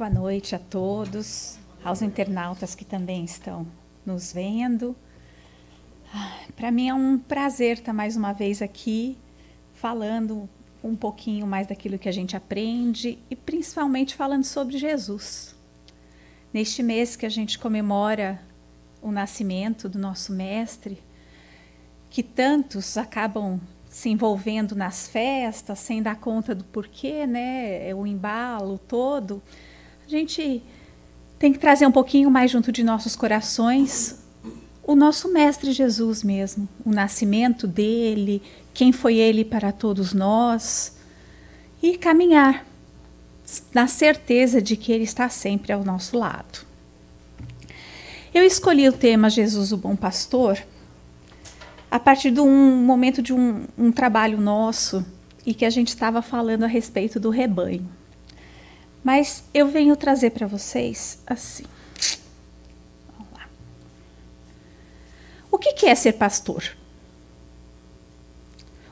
Boa noite a todos, aos internautas que também estão nos vendo. Para mim é um prazer estar mais uma vez aqui, falando um pouquinho mais daquilo que a gente aprende e principalmente falando sobre Jesus. Neste mês que a gente comemora o nascimento do nosso mestre, que tantos acabam se envolvendo nas festas, sem dar conta do porquê, né? O embalo todo. A gente tem que trazer um pouquinho mais junto de nossos corações o nosso mestre Jesus mesmo, o nascimento dele, quem foi ele para todos nós, e caminhar na certeza de que ele está sempre ao nosso lado. Eu escolhi o tema Jesus, o Bom Pastor, a partir de um momento de um trabalho nosso e que a gente estava falando a respeito do rebanho. Mas eu venho trazer para vocês assim. Vamos lá. O que é ser pastor?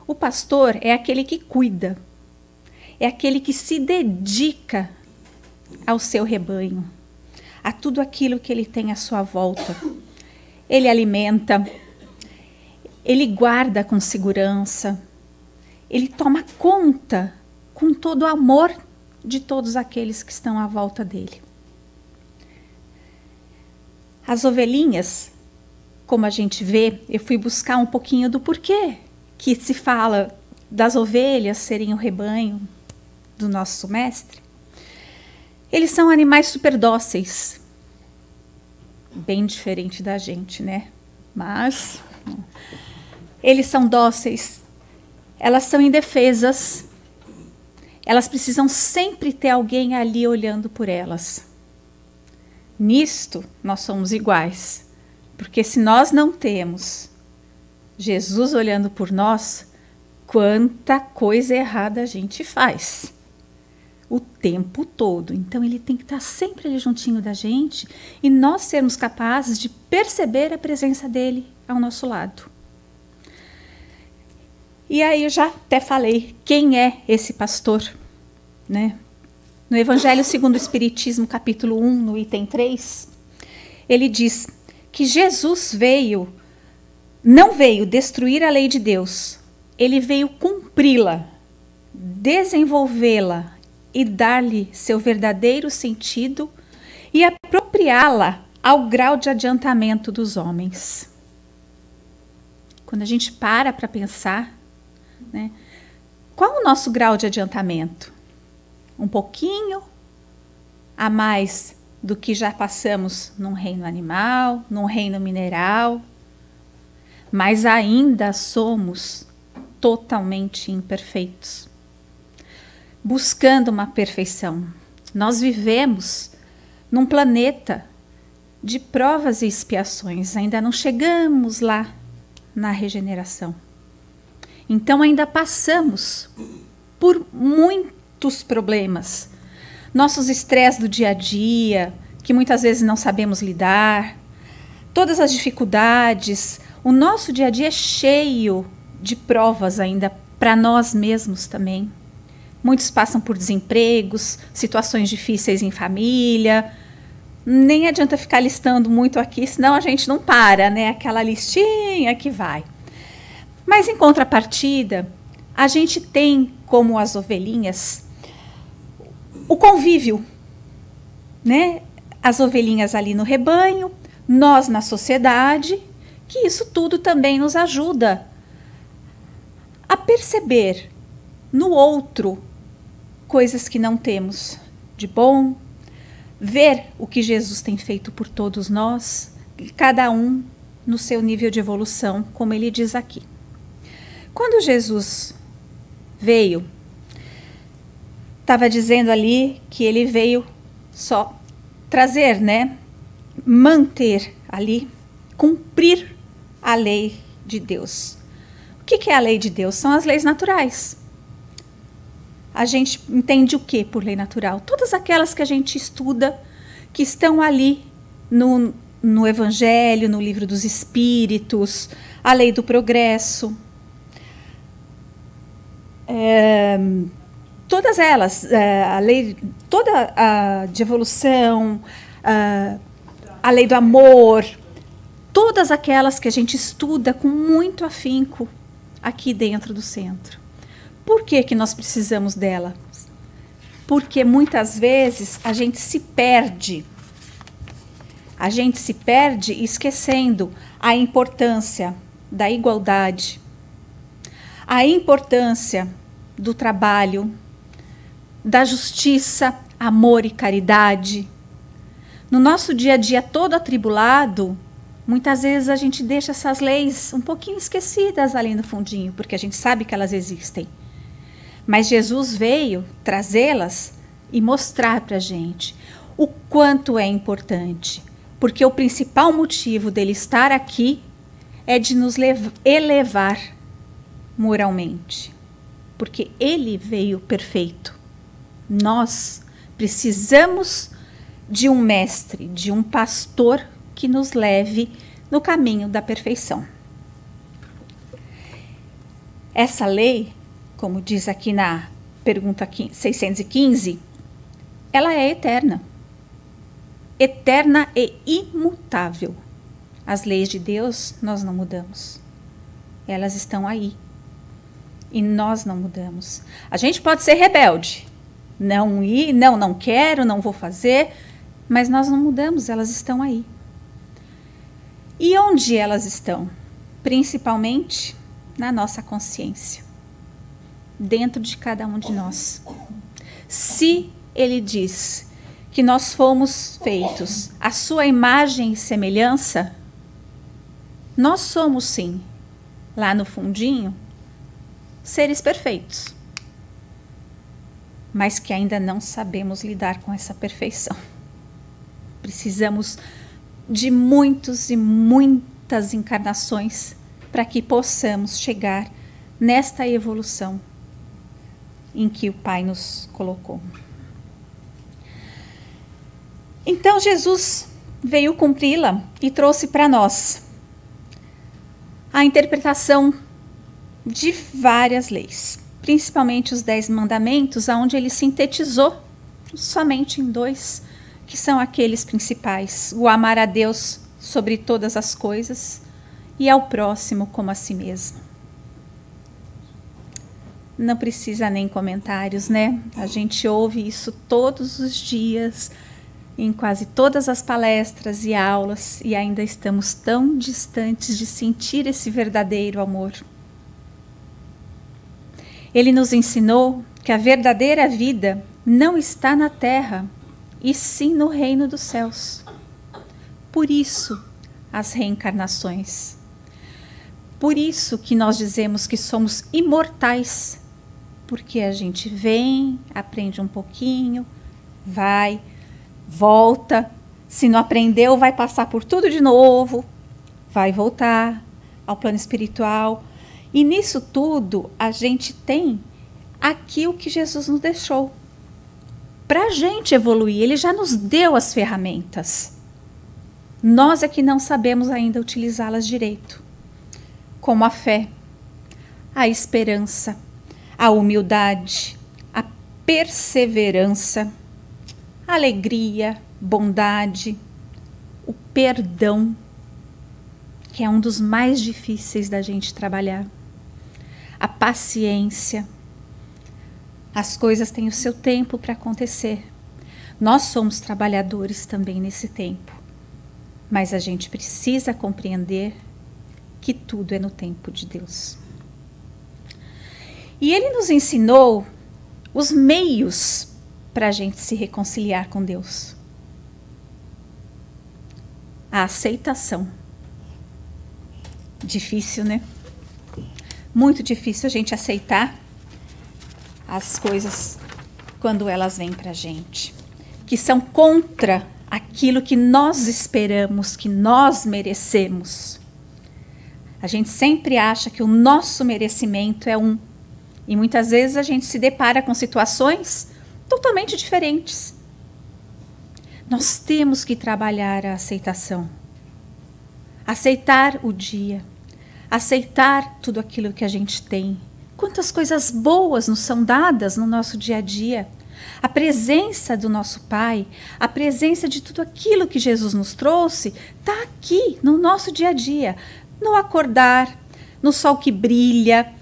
O pastor é aquele que cuida, é aquele que se dedica ao seu rebanho, a tudo aquilo que ele tem à sua volta. Ele alimenta, ele guarda com segurança, ele toma conta com todo o amor de todos aqueles que estão à volta dele. As ovelhinhas, como a gente vê, eu fui buscar um pouquinho do porquê que se fala das ovelhas serem o rebanho do nosso mestre. Eles são animais super dóceis, bem diferente da gente, né? Mas eles são dóceis, elas são indefesas, elas precisam sempre ter alguém ali olhando por elas. Nisto, nós somos iguais, porque se nós não temos Jesus olhando por nós, quanta coisa errada a gente faz o tempo todo. Então ele tem que estar sempre ali juntinho da gente e nós sermos capazes de perceber a presença dele ao nosso lado. E aí eu já até falei quem é esse pastor, né? No Evangelho segundo o Espiritismo, capítulo 1, no item 3, ele diz que Jesus não veio destruir a lei de Deus, ele veio cumpri-la, desenvolvê-la e dar-lhe seu verdadeiro sentido e apropriá-la ao grau de adiantamento dos homens. Quando a gente para pensar, né, qual o nosso grau de adiantamento? Um pouquinho a mais do que já passamos num reino animal, num reino mineral, mas ainda somos totalmente imperfeitos, buscando uma perfeição. Nós vivemos num planeta de provas e expiações, ainda não chegamos lá na regeneração. Então ainda passamos por muitos problemas. Nossos estresses do dia a dia, que muitas vezes não sabemos lidar, todas as dificuldades, o nosso dia a dia é cheio de provas ainda para nós mesmos também. Muitos passam por desempregos, situações difíceis em família. Nem adianta ficar listando muito aqui, senão a gente não para, né? Aquela listinha que vai. Mas em contrapartida, a gente tem, como as ovelhinhas, o convívio, né? As ovelhinhas ali no rebanho, nós na sociedade, que isso tudo também nos ajuda a perceber no outro coisas que não temos de bom, ver o que Jesus tem feito por todos nós, cada um no seu nível de evolução, como ele diz aqui. Quando Jesus veio, estava dizendo ali que ele veio só trazer, né? Manter ali, cumprir a lei de Deus. O que é a lei de Deus? São as leis naturais. A gente entende o que por lei natural? Todas aquelas que a gente estuda, que estão ali no Evangelho, no Livro dos Espíritos, a lei do progresso, todas elas, a lei toda de evolução, a lei do amor, todas aquelas que a gente estuda com muito afinco aqui dentro do centro. Por que que nós precisamos delas? Porque muitas vezes a gente se perde. A gente se perde esquecendo a importância da igualdade, a importância do trabalho, da justiça, amor e caridade. No nosso dia a dia todo atribulado, muitas vezes a gente deixa essas leis um pouquinho esquecidas ali no fundinho, porque a gente sabe que elas existem. Mas Jesus veio trazê-las e mostrar para a gente o quanto é importante. Porque o principal motivo dele estar aqui é de nos elevar moralmente. Porque ele veio perfeito. Nós precisamos de um mestre, de um pastor que nos leve no caminho da perfeição. Essa lei, como diz aqui na pergunta 615, ela é eterna. Eterna e imutável. As leis de Deus nós não mudamos. Elas estão aí. E nós não mudamos. A gente pode ser rebelde. Não quero, não vou fazer. Mas nós não mudamos, elas estão aí. E onde elas estão? Principalmente na nossa consciência. Dentro de cada um de nós. Se ele diz que nós fomos feitos à sua imagem e semelhança, nós somos sim, lá no fundinho, seres perfeitos, mas que ainda não sabemos lidar com essa perfeição. Precisamos de muitos e muitas encarnações para que possamos chegar nesta evolução em que o Pai nos colocou. Então Jesus veio cumpri-la e trouxe para nós a interpretação de várias leis, principalmente os 10 mandamentos, onde ele sintetizou somente em 2, que são aqueles principais: o amar a Deus sobre todas as coisas e ao próximo como a si mesmo. Não precisa nem comentários, né? A gente ouve isso todos os dias, em quase todas as palestras e aulas, e ainda estamos tão distantes de sentir esse verdadeiro amor. Ele nos ensinou que a verdadeira vida não está na terra, e sim no reino dos céus. Por isso, as reencarnações. Por isso que nós dizemos que somos imortais, porque a gente vem, aprende um pouquinho, vai, volta, se não aprendeu, vai passar por tudo de novo, vai voltar ao plano espiritual. E nisso tudo, a gente tem aqui o que Jesus nos deixou. Para a gente evoluir, ele já nos deu as ferramentas. Nós é que não sabemos ainda utilizá-las direito. Como a fé, a esperança, a humildade, a perseverança, alegria, bondade, o perdão, que é um dos mais difíceis da gente trabalhar, a paciência. As coisas têm o seu tempo para acontecer. Nós somos trabalhadores também nesse tempo, mas a gente precisa compreender que tudo é no tempo de Deus. E ele nos ensinou os meios para a gente se reconciliar com Deus. A aceitação. Difícil, né? Muito difícil a gente aceitar as coisas quando elas vêm para a gente, que são contra aquilo que nós esperamos, que nós merecemos. A gente sempre acha que o nosso merecimento é um, e muitas vezes a gente se depara com situações totalmente diferentes. Nós temos que trabalhar a aceitação. Aceitar o dia. Aceitar tudo aquilo que a gente tem. Quantas coisas boas nos são dadas no nosso dia a dia. A presença do nosso Pai, a presença de tudo aquilo que Jesus nos trouxe, está aqui no nosso dia a dia. No acordar, no sol que brilha,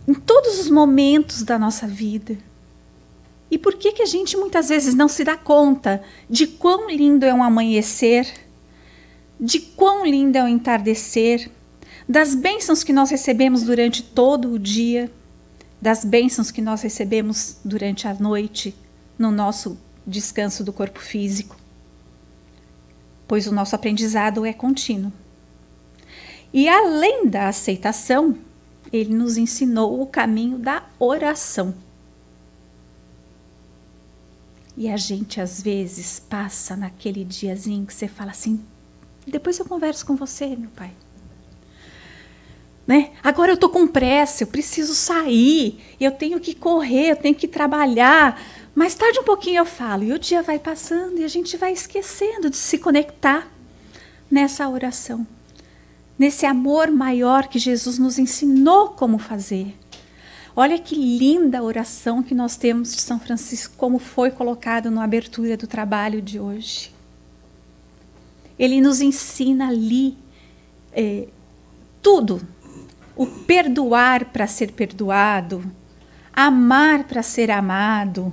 em todos os momentos da nossa vida. E por que a gente muitas vezes não se dá conta de quão lindo é um amanhecer, de quão lindo é um entardecer, das bênçãos que nós recebemos durante todo o dia, das bênçãos que nós recebemos durante a noite, no nosso descanso do corpo físico? Pois o nosso aprendizado é contínuo. E além da aceitação, ele nos ensinou o caminho da oração. E a gente, às vezes, passa naquele diazinho que você fala assim, depois eu converso com você, meu pai. Né? Agora eu estou com pressa, eu preciso sair, eu tenho que correr, eu tenho que trabalhar. Mais tarde um pouquinho eu falo. E o dia vai passando e a gente vai esquecendo de se conectar nessa oração. Nesse amor maior que Jesus nos ensinou como fazer. Olha que linda oração que nós temos de São Francisco, como foi colocado na abertura do trabalho de hoje. Ele nos ensina ali tudo. O perdoar para ser perdoado, amar para ser amado.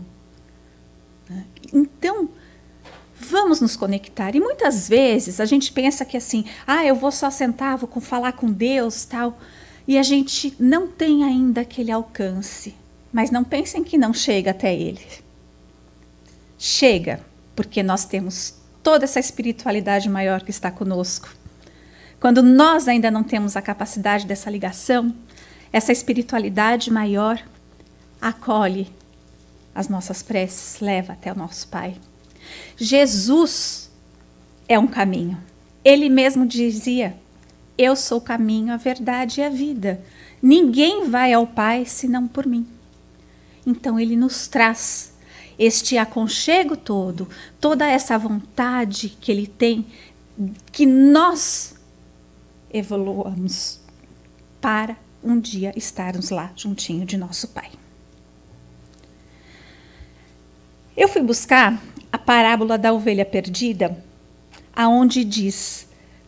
Então, vamos nos conectar. E muitas vezes a gente pensa que assim, eu vou só sentar, vou falar com Deus, tal. E a gente não tem ainda aquele alcance. Mas não pensem que não chega até Ele. Chega, porque nós temos toda essa espiritualidade maior que está conosco. Quando nós ainda não temos a capacidade dessa ligação, essa espiritualidade maior acolhe as nossas preces, leva até o nosso Pai. Jesus é um caminho. Ele mesmo dizia, eu sou o caminho, a verdade e a vida. Ninguém vai ao Pai senão por mim. Então ele nos traz este aconchego todo, toda essa vontade que ele tem, que nós evoluamos para um dia estarmos lá juntinho de nosso Pai. Eu fui buscar a parábola da ovelha perdida, aonde diz,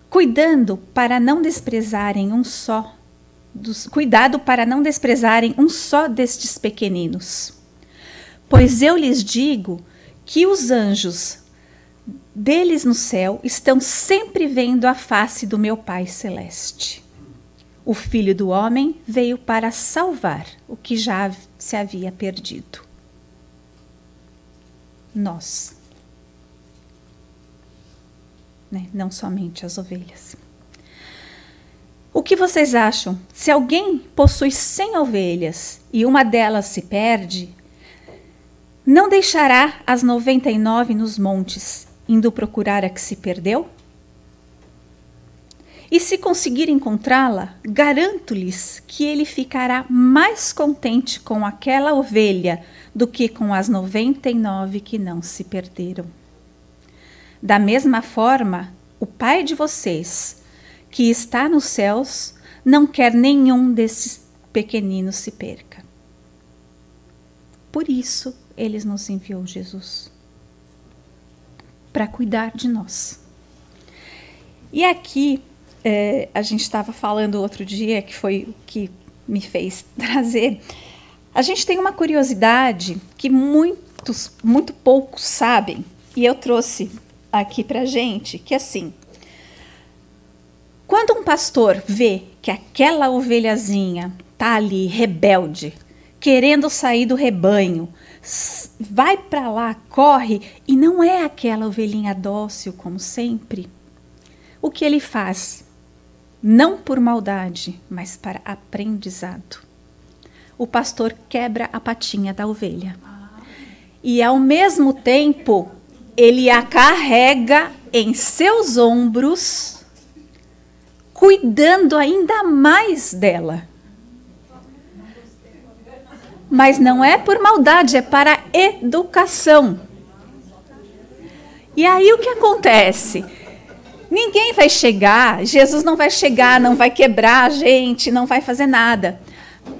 cuidado para não desprezarem um só destes pequeninos. Pois eu lhes digo que os anjos deles no céu estão sempre vendo a face do meu Pai Celeste. O Filho do Homem veio para salvar o que já se havia perdido. Nós. Né? Não somente as ovelhas. O que vocês acham? Se alguém possui 100 ovelhas e uma delas se perde, não deixará as 99 nos montes, indo procurar a que se perdeu? E se conseguir encontrá-la, garanto-lhes que ele ficará mais contente com aquela ovelha do que com as 99 que não se perderam. Da mesma forma, o Pai de vocês, que está nos céus, não quer nenhum desses pequeninos se perca. Por isso, ele nos enviou Jesus, para cuidar de nós. E aqui, a gente estava falando outro dia, que foi o que me fez trazer, a gente tem uma curiosidade que muito poucos sabem, e eu trouxe aqui para a gente, que assim, quando um pastor vê que aquela ovelhazinha está ali, rebelde, querendo sair do rebanho, vai para lá, corre, e não é aquela ovelhinha dócil como sempre, o que ele faz? Não por maldade, mas para aprendizado. O pastor quebra a patinha da ovelha. E ao mesmo tempo, ele a carrega em seus ombros, cuidando ainda mais dela. Mas não é por maldade, é para educação. E aí o que acontece? Ninguém vai chegar, Jesus não vai chegar, não vai quebrar a gente, não vai fazer nada.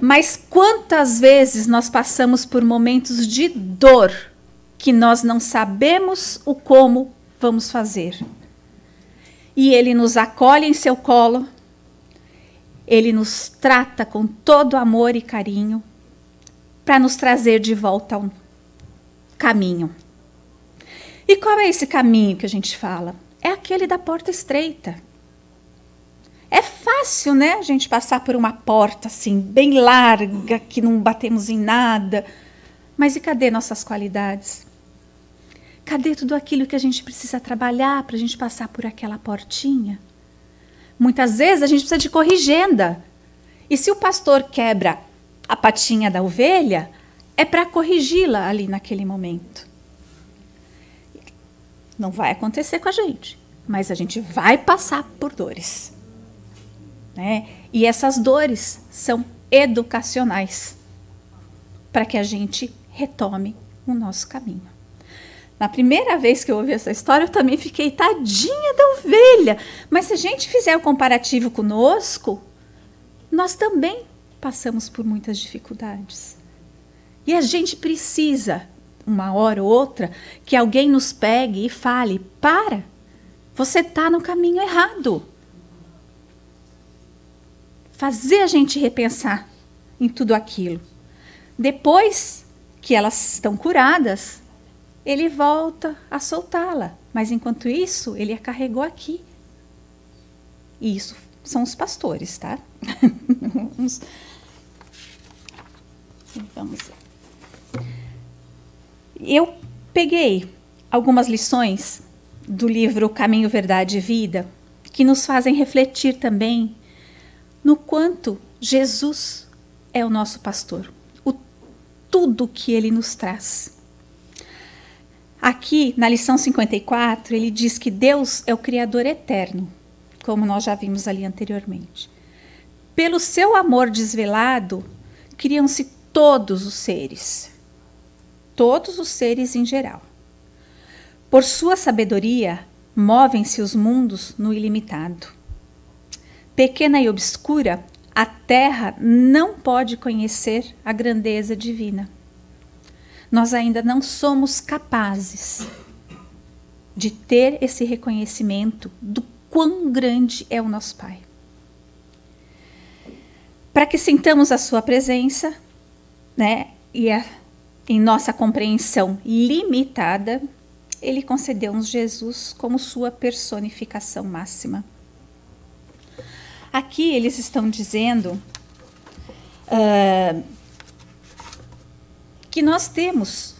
Mas quantas vezes nós passamos por momentos de dor que nós não sabemos o como vamos fazer. E Ele nos acolhe em seu colo, Ele nos trata com todo amor e carinho para nos trazer de volta ao caminho. E qual é esse caminho que a gente fala? É aquele da porta estreita. É fácil, né, a gente passar por uma porta assim, bem larga, que não batemos em nada. Mas e cadê nossas qualidades? Cadê tudo aquilo que a gente precisa trabalhar para a gente passar por aquela portinha? Muitas vezes a gente precisa de corrigenda. E se o pastor quebra a patinha da ovelha, é para corrigi-la ali naquele momento. Não vai acontecer com a gente, mas a gente vai passar por dores. Né? E essas dores são educacionais para que a gente retome o nosso caminho. Na primeira vez que eu ouvi essa história, eu também fiquei tadinha da ovelha. Mas se a gente fizer o comparativo conosco, nós também passamos por muitas dificuldades. E a gente precisa, uma hora ou outra, que alguém nos pegue e fale, para, você está no caminho errado. Fazer a gente repensar em tudo aquilo. Depois que elas estão curadas, ele volta a soltá-la. Mas enquanto isso, ele a carregou aqui. E isso são os pastores, tá? Vamos lá. Eu peguei algumas lições do livro Caminho, Verdade e Vida, que nos fazem refletir também no quanto Jesus é o nosso pastor, tudo que ele nos traz. Aqui, na lição 54, ele diz que Deus é o Criador eterno, como nós já vimos ali anteriormente. Pelo seu amor desvelado, criam-se todos os seres em geral. Por sua sabedoria, movem-se os mundos no ilimitado. Pequena e obscura, a terra não pode conhecer a grandeza divina. Nós ainda não somos capazes de ter esse reconhecimento do quão grande é o nosso Pai. Para que sintamos a sua presença, né, em nossa compreensão limitada, ele concedeu-nos Jesus como sua personificação máxima. Aqui eles estão dizendo que nós temos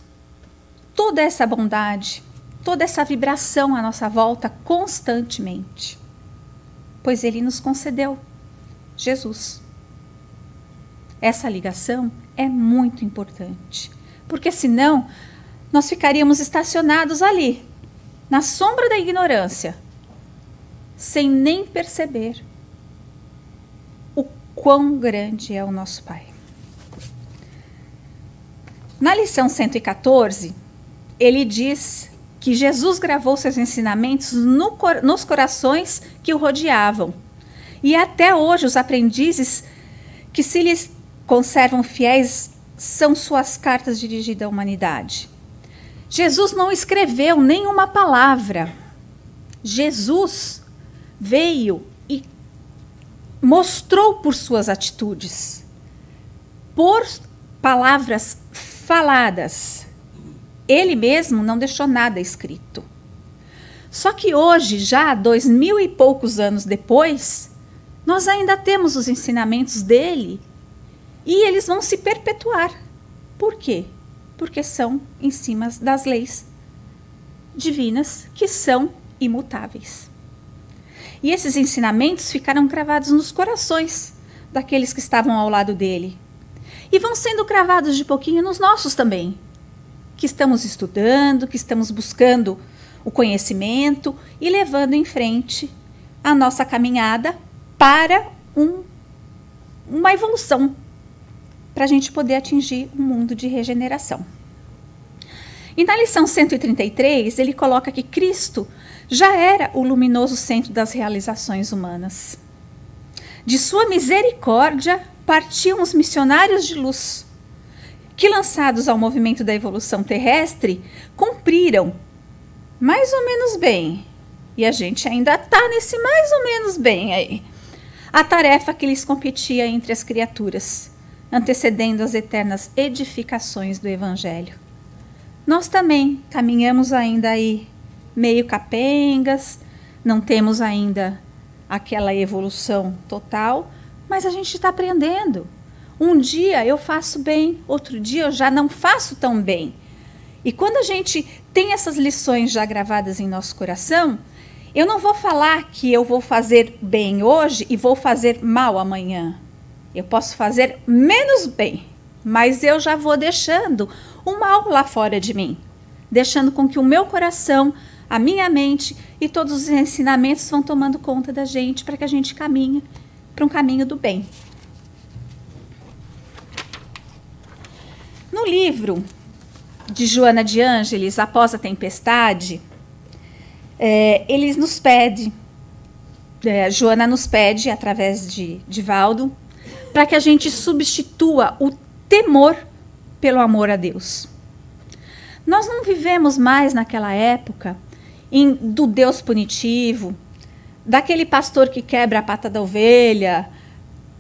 toda essa bondade, toda essa vibração à nossa volta constantemente, pois ele nos concedeu Jesus. Essa ligação é muito importante, porque senão nós ficaríamos estacionados ali, na sombra da ignorância, sem nem perceber o quão grande é o nosso Pai. Na lição 114, ele diz que Jesus gravou seus ensinamentos nos corações que o rodeavam. E até hoje os aprendizes que se lhes conservam fiéis são suas cartas dirigidas à humanidade. Jesus não escreveu nenhuma palavra. Jesus veio e mostrou por suas atitudes, por palavras faladas. Ele mesmo não deixou nada escrito. Só que hoje, já 2000 e poucos anos depois, nós ainda temos os ensinamentos dele e eles vão se perpetuar. Por quê? Porque são em cima das leis divinas que são imutáveis. E esses ensinamentos ficaram cravados nos corações daqueles que estavam ao lado dele. E vão sendo cravados de pouquinho nos nossos também, que estamos estudando, que estamos buscando o conhecimento e levando em frente a nossa caminhada para uma evolução, para a gente poder atingir um mundo de regeneração. E na lição 133, ele coloca que Cristo já era o luminoso centro das realizações humanas. De sua misericórdia, partiam os missionários de luz, que, lançados ao movimento da evolução terrestre, cumpriram mais ou menos bem, e a gente ainda está nesse mais ou menos bem aí, a tarefa que lhes competia entre as criaturas, antecedendo as eternas edificações do Evangelho. Nós também caminhamos ainda aí meio capengas, não temos ainda aquela evolução total, mas a gente está aprendendo. Um dia eu faço bem, outro dia eu já não faço tão bem. E quando a gente tem essas lições já gravadas em nosso coração, eu não vou falar que eu vou fazer bem hoje e vou fazer mal amanhã. Eu posso fazer menos bem, mas eu já vou deixando o mal lá fora de mim, deixando com que o meu coração, a minha mente e todos os ensinamentos vão tomando conta da gente para que a gente caminhe para um caminho do bem. No livro de Joana de Ângeles, Após a Tempestade, eles nos pede, Joana nos pede, através de Divaldo, para que a gente substitua o temor pelo amor a Deus. Nós não vivemos mais naquela época do Deus punitivo, daquele pastor que quebra a pata da ovelha,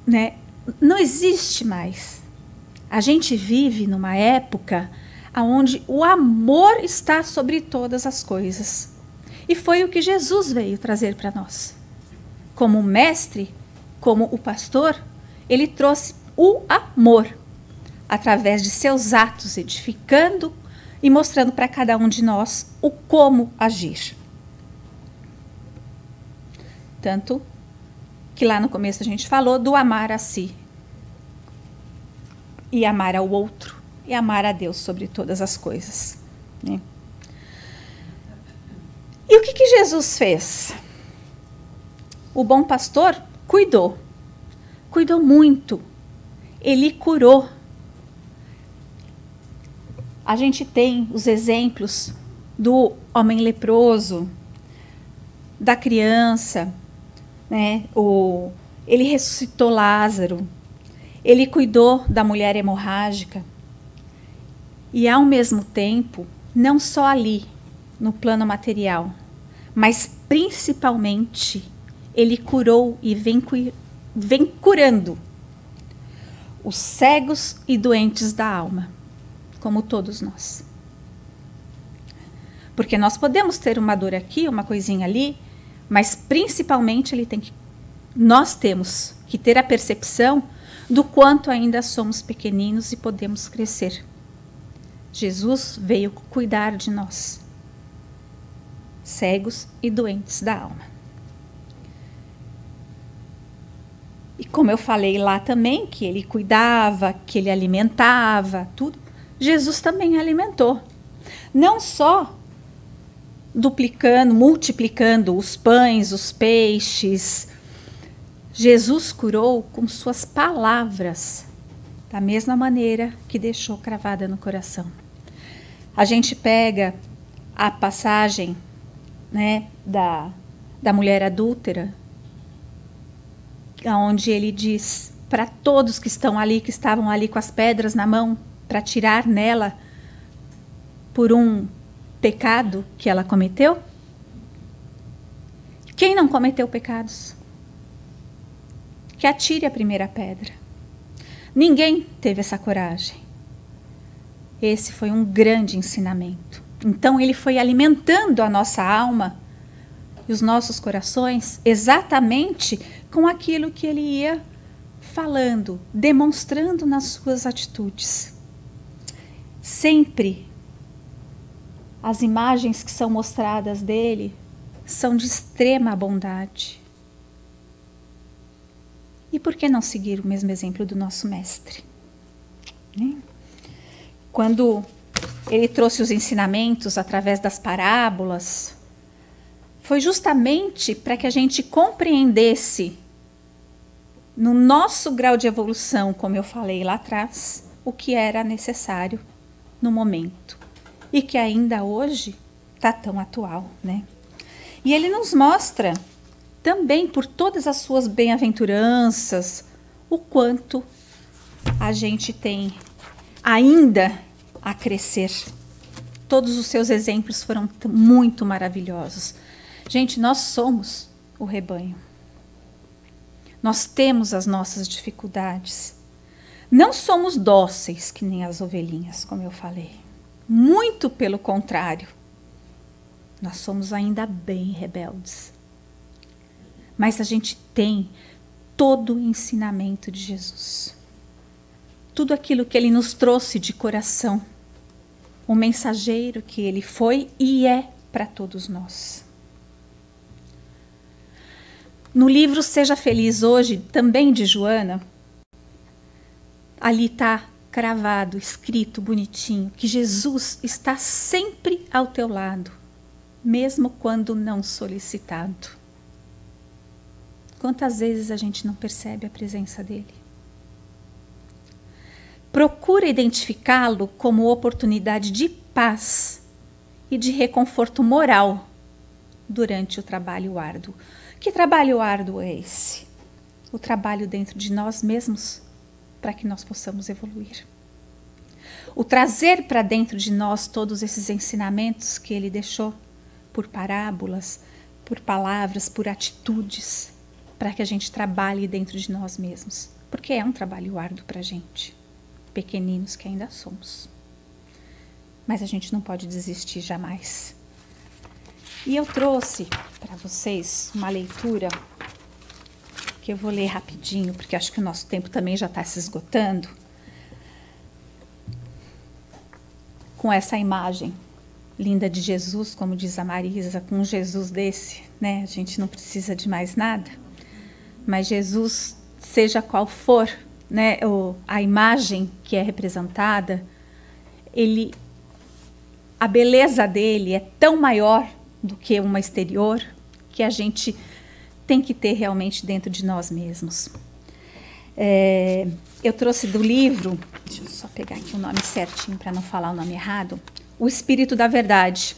né? Não existe mais. A gente vive numa época onde o amor está sobre todas as coisas. E foi o que Jesus veio trazer para nós. Como mestre, como o pastor, ele trouxe o amor através de seus atos, edificando e mostrando para cada um de nós o como agir. Tanto que lá no começo a gente falou do amar a si e amar ao outro e amar a Deus sobre todas as coisas, né? E o que Jesus fez? O bom pastor cuidou muito, ele curou. A gente tem os exemplos do homem leproso, da criança, né? Ele ressuscitou Lázaro, ele cuidou da mulher hemorrágica. E ao mesmo tempo, não só ali, no plano material, mas principalmente, ele curou e vem curando os cegos e doentes da alma, como todos nós. Porque nós podemos ter uma dor aqui, uma coisinha ali, mas principalmente nós temos que ter a percepção do quanto ainda somos pequeninos e podemos crescer. Jesus veio cuidar de nós, cegos e doentes da alma. E como eu falei lá também, que ele cuidava, que ele alimentava, tudo, Jesus também alimentou. Não só multiplicando os pães, os peixes. Jesus curou com suas palavras, da mesma maneira que deixou cravada no coração. A gente pega a passagem, né, da mulher adúltera, onde ele diz para todos que estavam ali com as pedras na mão, para tirar nela por um pecado que ela cometeu. Quem não cometeu pecados? Que atire a primeira pedra. Ninguém teve essa coragem. Esse foi um grande ensinamento. Então ele foi alimentando a nossa alma e os nossos corações exatamente com aquilo que ele ia falando, demonstrando nas suas atitudes. Sempre as imagens que são mostradas dele são de extrema bondade. E por que não seguir o mesmo exemplo do nosso mestre? Né? Quando ele trouxe os ensinamentos através das parábolas, foi justamente para que a gente compreendesse, no nosso grau de evolução, como eu falei lá atrás, o que era necessário no momento. E que ainda hoje está tão atual, né? E ele nos mostra também, por todas as suas bem-aventuranças, o quanto a gente tem ainda a crescer. Todos os seus exemplos foram muito maravilhosos. Gente, nós somos o rebanho. Nós temos as nossas dificuldades. Não somos dóceis que nem as ovelhinhas, como eu falei. Muito pelo contrário. Nós somos ainda bem rebeldes. Mas a gente tem todo o ensinamento de Jesus. Tudo aquilo que ele nos trouxe de coração. O mensageiro que ele foi e é para todos nós. No livro Seja Feliz Hoje, também de Joana, ali está cravado, escrito bonitinho, que Jesus está sempre ao teu lado, mesmo quando não solicitado. Quantas vezes a gente não percebe a presença dele? Procura identificá-lo como oportunidade de paz e de reconforto moral durante o trabalho árduo. Que trabalho árduo é esse? O trabalho dentro de nós mesmos para que nós possamos evoluir. O trazer para dentro de nós todos esses ensinamentos que ele deixou por parábolas, por palavras, por atitudes, para que a gente trabalhe dentro de nós mesmos. Porque é um trabalho árduo para a gente. Pequeninos que ainda somos. Mas a gente não pode desistir jamais. E eu trouxe para vocês uma leitura que eu vou ler rapidinho, porque acho que o nosso tempo também já está se esgotando. Com essa imagem linda de Jesus, como diz a Marisa, com um Jesus desse, né? A gente não precisa de mais nada. Mas Jesus, seja qual for, né, a imagem que é representada, a beleza dele é tão maior do que uma exterior, que a gente tem que ter realmente dentro de nós mesmos. Eu trouxe do livro, deixa eu só pegar aqui o nome certinho para não falar o nome errado, O Espírito da Verdade,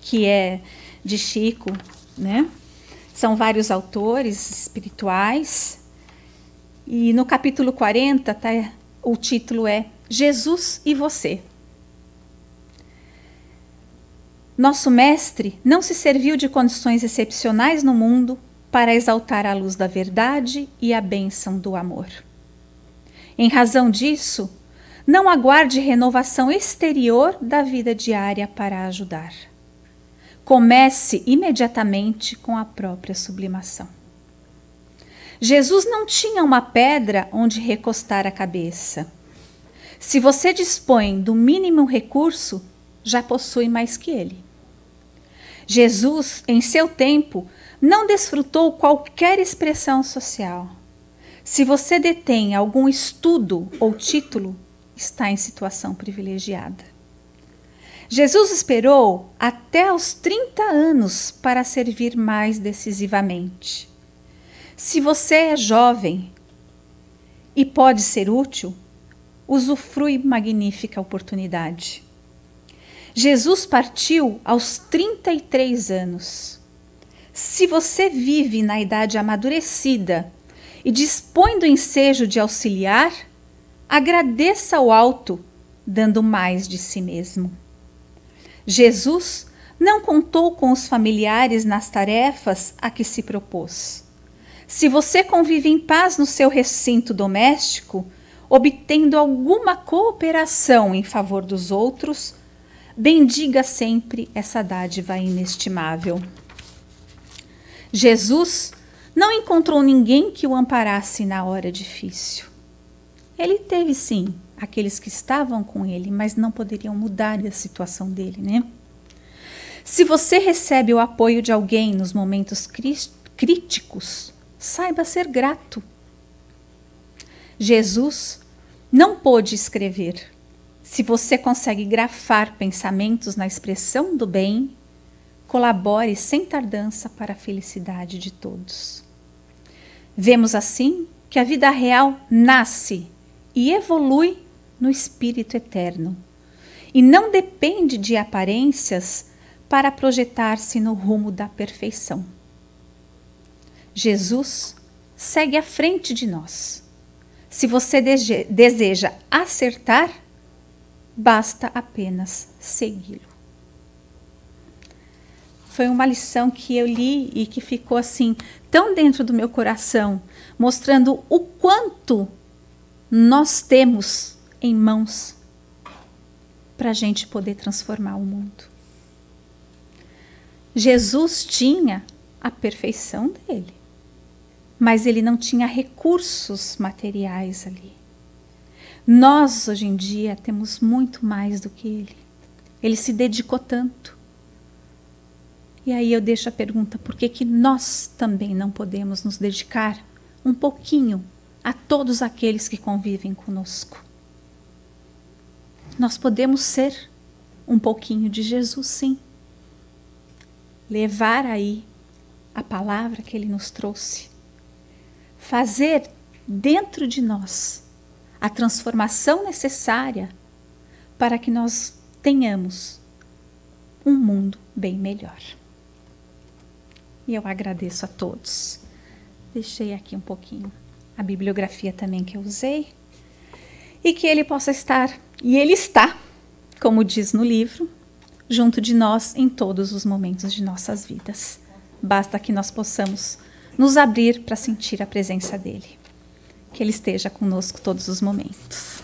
que é de Chico, né? São vários autores espirituais. E no capítulo 40, o título é Jesus e Você. Nosso mestre não se serviu de condições excepcionais no mundo para exaltar a luz da verdade e a bênção do amor. Em razão disso, não aguarde renovação exterior da vida diária para ajudar. Comece imediatamente com a própria sublimação. Jesus não tinha uma pedra onde recostar a cabeça. Se você dispõe do mínimo recurso, já possui mais que ele. Jesus, em seu tempo, não desfrutou qualquer expressão social. Se você detém algum estudo ou título, está em situação privilegiada. Jesus esperou até os 30 anos para servir mais decisivamente. Se você é jovem e pode ser útil, usufrui magnífica oportunidade. Jesus partiu aos 33 anos. Se você vive na idade amadurecida e dispõe do ensejo de auxiliar, agradeça ao alto, dando mais de si mesmo. Jesus não contou com os familiares nas tarefas a que se propôs. Se você convive em paz no seu recinto doméstico, obtendo alguma cooperação em favor dos outros, bendiga sempre essa dádiva inestimável. Jesus não encontrou ninguém que o amparasse na hora difícil. Ele teve, sim, aqueles que estavam com ele, mas não poderiam mudar a situação dele, né? Se você recebe o apoio de alguém nos momentos críticos, saiba ser grato. Jesus não pôde escrever. Se você consegue grafar pensamentos na expressão do bem, colabore sem tardança para a felicidade de todos. Vemos assim que a vida real nasce e evolui no Espírito Eterno e não depende de aparências para projetar-se no rumo da perfeição. Jesus segue à frente de nós. Se você deseja acertar, basta apenas segui-lo. Foi uma lição que eu li e que ficou assim, tão dentro do meu coração, mostrando o quanto nós temos em mãos para a gente poder transformar o mundo. Jesus tinha a perfeição dele, mas ele não tinha recursos materiais ali. Nós, hoje em dia, temos muito mais do que ele. Ele se dedicou tanto. E aí eu deixo a pergunta, por que nós também não podemos nos dedicar um pouquinho a todos aqueles que convivem conosco? Nós podemos ser um pouquinho de Jesus, sim. Levar aí a palavra que ele nos trouxe. Fazer dentro de nós a transformação necessária para que nós tenhamos um mundo bem melhor. E eu agradeço a todos. Deixei aqui um pouquinho a bibliografia também que eu usei. E que ele possa estar, e ele está, como diz no livro, junto de nós em todos os momentos de nossas vidas. Basta que nós possamos nos abrir para sentir a presença dele. Que ele esteja conosco todos os momentos.